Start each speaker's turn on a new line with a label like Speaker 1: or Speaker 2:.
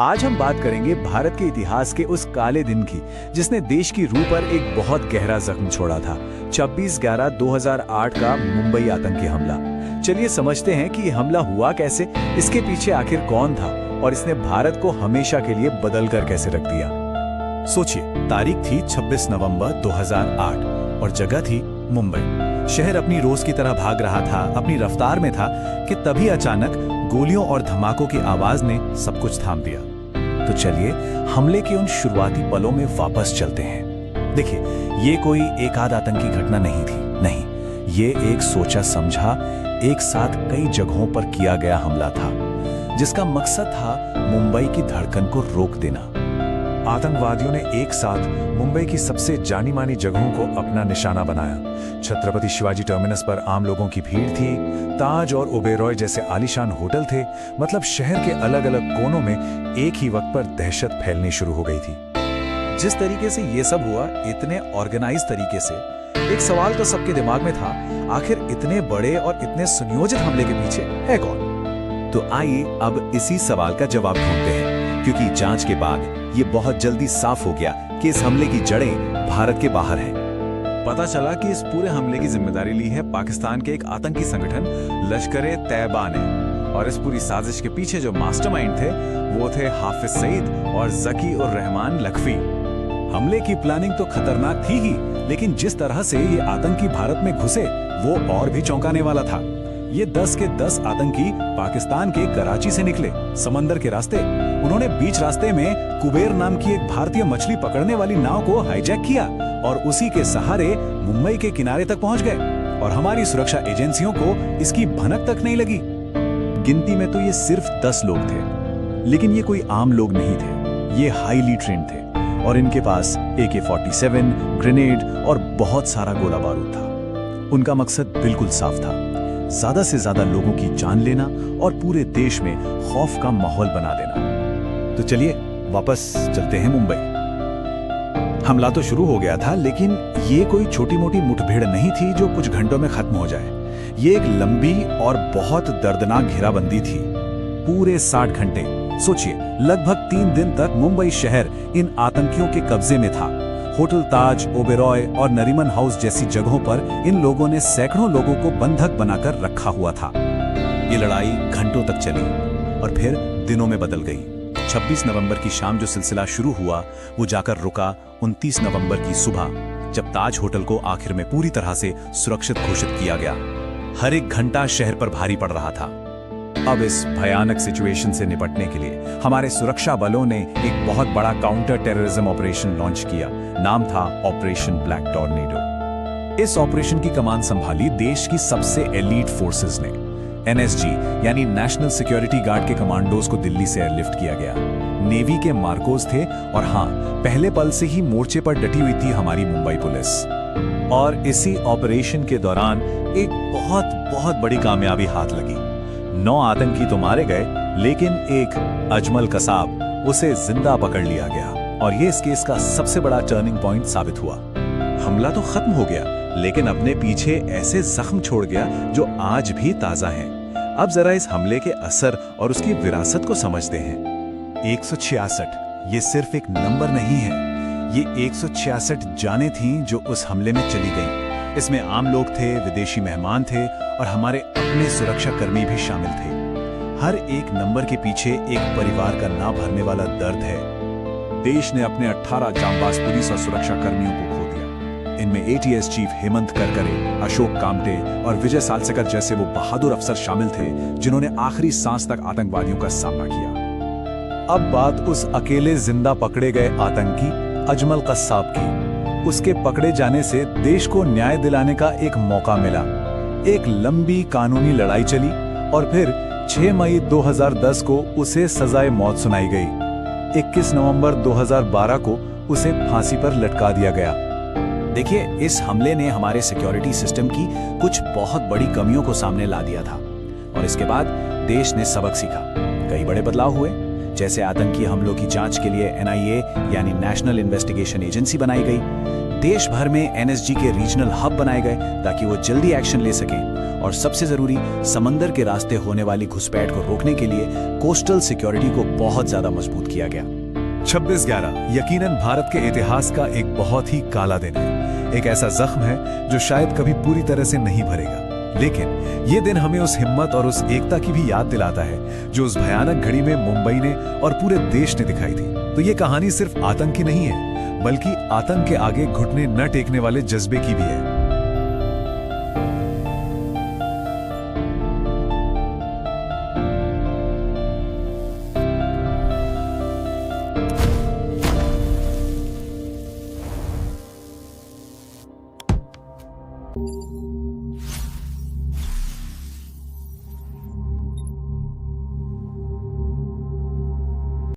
Speaker 1: आज हम बात करेंगे भारत के इतिहास के उस काले दिन की जिसने देश की रूह पर एक बहुत गहरा जख्म छोड़ा था। 26/11/2008 का मुंबई आतंकी हमला। चलिए समझते हैं कि ये हमला हुआ कैसे, इसके पीछे आखिर कौन था और इसने भारत को हमेशा के लिए बदल कर कैसे रख दिया।
Speaker 2: सोचिए, तारीख थी 26 नवंबर 2008 और जगह थी मुंबई। शहर अपनी रोज की तरह भाग रहा था, अपनी रफ्तार में था कि तभी अचानक गोलियों और धमाकों की आवाज ने सब कुछ थाम दिया। तो चलिए हमले के उन शुरुआती पलों में वापस चलते हैं। देखिए, ये कोई एक आध आतंकी घटना नहीं थी, नहीं, ये एक सोचा समझा, एक साथ कई जगहों पर किया गया हमला था जिसका मकसद था मुंबई की धड़कन को रोक देना।
Speaker 3: आतंकवादियों ने एक साथ मुंबई की सबसे जानी मानी जगहों को अपना निशाना बनाया। छत्रपति शिवाजी टर्मिनस पर आम लोगों की भीड़ थी, ताज और ओबेरॉय जैसे आलीशान होटल थे। मतलब शहर के अलग अलग कोनों में एक ही वक्त पर दहशत फैलनी शुरू हो गई थी।
Speaker 1: जिस तरीके से ये सब हुआ, इतने ऑर्गेनाइज तरीके से, एक सवाल तो सबके दिमाग में था, आखिर इतने बड़े और इतने सुनियोजित हमले के पीछे है कौन?
Speaker 2: तो आइए अब इसी सवाल का जवाब ढूंढते हैं, क्योंकि जांच के बाद ये बहुत जल्दी साफ हो गया कि इस हमले की जड़ें भारत के बाहर हैं।
Speaker 3: पता चला कि इस पूरे हमले की जिम्मेदारी ली है पाकिस्तान के एक आतंकी संगठन लश्कर-ए-तैयबा ने। और इस पूरी साजिश के पीछे जो मास्टरमाइंड थे वो थे हाफिज सईद और जकी उर रहमान लखवी।
Speaker 2: हमले की प्लानिंग तो खतरनाक थी ही, लेकिन जिस तरह से ये आतंकी भारत में घुसे वो और भी चौंकाने वाला था। ये 10 के 10 आतंकी पाकिस्तान के कराची से निकले, समंदर के रास्ते। उन्होंने बीच रास्ते में कुबेर नाम की एक भारतीय मछली पकड़ने वाली नाव को हाईजैक किया और उसी के सहारे मुंबई के किनारे तक पहुंच गए। और हमारी सुरक्षा एजेंसियों को इसकी भनक तक नहीं लगी। गिनती में तो ये सिर्फ 10 लोग थे, लेकिन ये कोई आम लोग नहीं थे। ये हाईली ट्रेन्ड थे और इनके पास AK-47, ग्रेनेड और बहुत सारा गोला बारूद था। उनका मकसद बिल्कुल साफ था, ज्यादा से ज्यादा लोगों की जान लेना और पूरे देश में खौफ का माहौल बना देना। तो चलिए वापस चलते हैं मुंबई। हमला तो शुरू हो गया था, लेकिन ये कोई छोटी मोटी मुठभेड़ नहीं थी जो कुछ घंटों में खत्म हो जाए। ये एक लंबी और बहुत दर्दनाक घेराबंदी थी, पूरे 60 घंटे। सोचिए, लगभग 3 दिन तक मुंबई शहर इन आतंकियों के कब्जे में था। होटल ताज, ओबेरॉय और नरीमन हाउस जैसी जगहों पर इन लोगों ने सैकड़ों लोगों को बंधक बनाकर रखा हुआ था। ये लड़ाई घंटों तक चली और फिर दिनों में बदल गई। 26 नवंबर की शाम जो सिलसिला शुरू हुआ वो जाकर रुका 29 नवंबर की सुबह, जब ताज होटल को आखिर में पूरी तरह से सुरक्षित घोषित किया गया। हर एक घंटा शहर पर भारी पड़ रहा था। अब इस भयानक सिचुएशन से निपटने के लिए हमारे सुरक्षा बलों ने एक बहुत बड़ा काउंटर टेररिज्म ऑपरेशन लॉन्च किया। नाम था ऑपरेशन ब्लैक टॉर्नेडो। इस ऑपरेशन की कमान संभाली देश की सबसे एलीट फोर्सेस ने। NSG यानी नेशनल सिक्योरिटी गार्ड के कमांडोज को दिल्ली से एयरलिफ्ट किया गया। नेवी के मार्कोस थे और हाँ, पहले पल से ही मोर्चे पर डटी हुई थी हमारी मुंबई पुलिस। और इसी ऑपरेशन के दौरान एक बहुत बड़ी कामयाबी हाथ लगी। 9 आतंकी तो मारे गए, लेकिन एक अजमल कसाब, उसे जिंदा पकड़ लिया गया और ये इस केस का सबसे बड़ा टर्निंग पॉइंट साबित हुआ। हमला तो खत्म हो गया, लेकिन अपने पीछे ऐसे जख्म छोड़ गया जो आज भी ताजा हैं। अब जरा इस हमले के असर और उसकी विरासत को समझते हैं। 166 ये सिर्फ एक नंबर नहीं है, ये 166 जानें थीं जो उस हमले में चली गईं। इसमें आम लोग थे, विदेशी मेहमान थे और हमारे अपने सुरक्षा कर्मी भी शामिल थे। हर एक नंबर के पीछे एक परिवार का ना भरने वाला दर्द है। देश ने अपने 18 जांबाज पुलिस और सुरक्षा कर्मियों को खो दिया। इनमें ATS चीफ हेमंत करकरे, अशोक कामटे और विजय सालसेकर जैसे वो बहादुर अफसर शामिल थे जिन्होंने आखिरी सांस तक आतंकवादियों का सामना किया। अब बात उस अकेले जिंदा पकड़े गए आतंकी अजमल कसाब की। उसके पकड़े जाने से देश को न्याय दिलाने का एक मौका मिला। एक लंबी कानूनी लड़ाई चली और फिर 6 मई 2010 को उसे सजाए मौत सुनाई गई। 21 नवंबर 2012 को उसे फांसी पर लटका दिया गया। देखिए, इस हमले ने हमारे सिक्योरिटी सिस्टम की कुछ बहुत बड़ी कमियों को सामने ला दिया था और इसके बाद देश ने सबक सीखा। कई बड़े बदलाव हुए,
Speaker 1: जैसे आतंकी हमलों की जांच के लिए NIA यानी नेशनल इन्वेस्टिगेशन एजेंसी बनाई गई। देश भर में NSG के रीजनल हब बनाए गए ताकि वो जल्दी एक्शन ले सकें। और सबसे जरूरी, समंदर के रास्ते होने वाली घुसपैठ को रोकने के लिए कोस्टल सिक्योरिटी को बहुत ज्यादा मजबूत किया गया।
Speaker 3: 26/11 यकीनन भारत के इतिहास का एक बहुत ही काला दिन है। एक ऐसा जख्म है जो शायद कभी पूरी तरह से नहीं भरेगा, लेकिन ये दिन हमें उस हिम्मत और उस एकता की भी याद दिलाता है जो उस भयानक घड़ी में मुंबई ने और पूरे देश ने दिखाई थी। तो ये कहानी सिर्फ आतंक की नहीं है, बल्कि आतंक के आगे घुटने न टेकने वाले जज्बे की भी है।